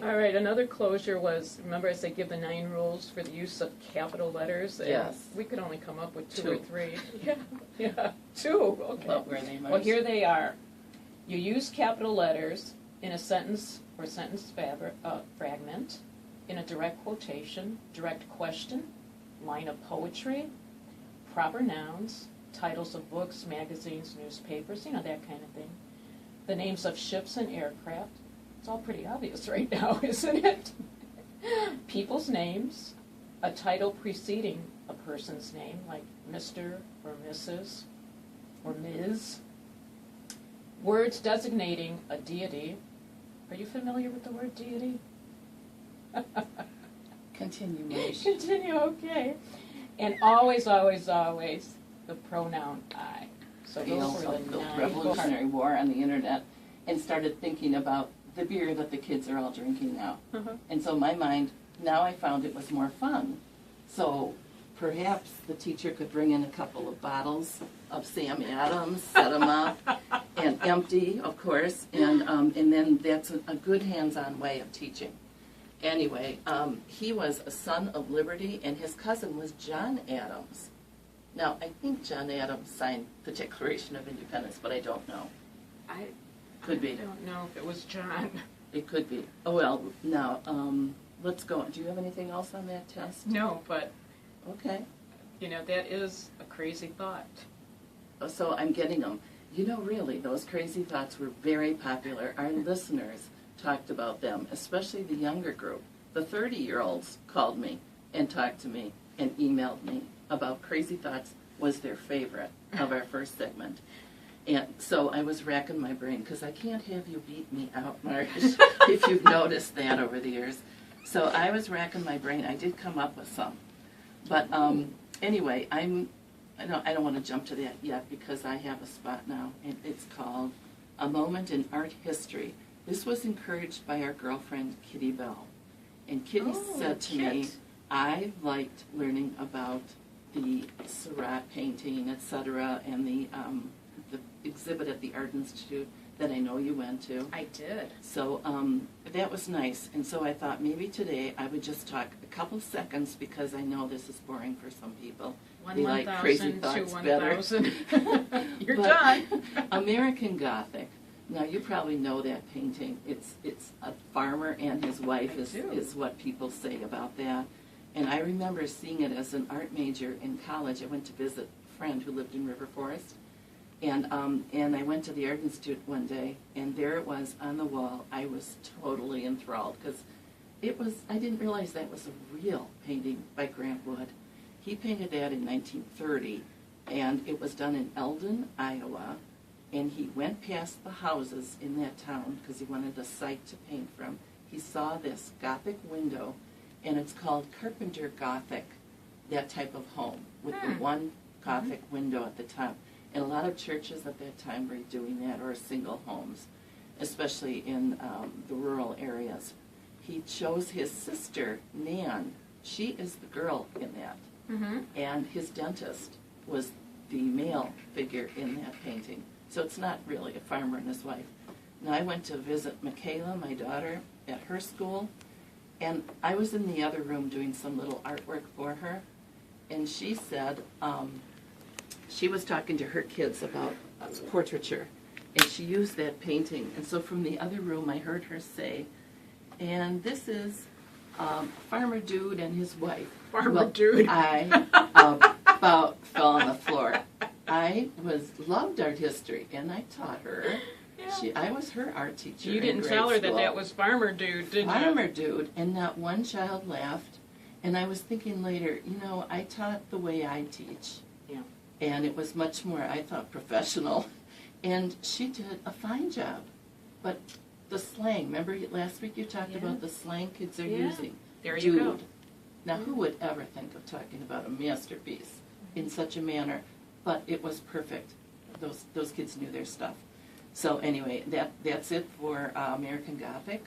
All right, another closure was, remember I said give the 9 rules for the use of capital letters? And Yes. we could only come up with 2 2. or 3. Yeah, 2, okay. What were they, Marcy? Well, here they are. You use capital letters in a sentence or sentence fragment, in a direct quotation, direct question, line of poetry, proper nouns, titles of books, magazines, newspapers, that kind of thing. The names of ships and aircraft. It's all pretty obvious right now, isn't it? People's names, a title preceding a person's name, like Mr. or Mrs. or Ms. Words designating a deity. Are you familiar with the word deity? Continue, Marcy. Continue, okay. And always, always, always, the pronoun I. So I those also were the built 9 Revolutionary War on the internet and started thinking about the beer that the kids are all drinking now. And so my mind, now I found it was more fun. So perhaps the teacher could bring in a couple of bottles of Sam Adams, set them up, and empty, of course, and then that's a good hands-on way of teaching. Anyway, he was a son of liberty, and his cousin was John Adams. Now, I think John Adams signed the Declaration of Independence, but I don't know. Could be. I don't know if it was John. It could be. Oh, well, now, let's go. Do you have anything else on that test? No, but, Okay. that is a crazy thought. So I'm getting them. Really, those crazy thoughts were very popular. Our listeners talked about them, especially the younger group. The 30-year-olds called me and talked to me and emailed me about crazy thoughts was their favorite of our first segment. And so I was racking my brain, because I can't have you beat me out, Marsh, if you've noticed that over the years. So I was racking my brain. I did come up with some. But anyway, I don't want to jump to that yet, because I have a spot now, and it's called A Moment in Art History. This was encouraged by our girlfriend, Kitty Bell. And Kitty said to me, I liked learning about the Seurat painting, etc., and the exhibit at the Art Institute that I know you went to. I did. So that was nice. And so I thought maybe today I would just talk a couple seconds, because I know this is boring for some people. They like crazy 1,000 thoughts to better. 1,000. You're But done. American Gothic. Now you probably know that painting. It's a farmer and his wife is what people say about that. And I remember seeing it as an art major in college. I went to visit a friend who lived in River Forest. And I went to the Art Institute one day, and there it was on the wall. I was totally enthralled, because I didn't realize that was a real painting by Grant Wood. He painted that in 1930, and it was done in Eldon, Iowa, and he went past the houses in that town because he wanted a site to paint from. He saw this Gothic window, and it's called Carpenter Gothic, that type of home, with the one Gothic window at the top. And a lot of churches at that time were doing that, or single homes, especially in the rural areas. He chose his sister, Nan. She is the girl in that. And his dentist was the male figure in that painting. So it's not really a farmer and his wife. Now, I went to visit Michaela, my daughter, at her school, and I was in the other room doing some little artwork for her, and she said, she was talking to her kids about portraiture, and she used that painting. And so from the other room, I heard her say, and this is Farmer Dude and his wife. Farmer Dude. I fell on the floor. I loved art history, and I taught her. Yeah. I was her art teacher. You didn't tell her that was Farmer Dude, did you? Farmer Dude, and not one child laughed. And I was thinking later, I taught the way I teach. Yeah. And it was much more, I thought, professional. And she did a fine job. But the slang, remember last week you talked about the slang kids are using? There you go. Now, who would ever think of talking about a masterpiece in such a manner? But it was perfect. Those kids knew their stuff. So anyway, that's it for American Gothic.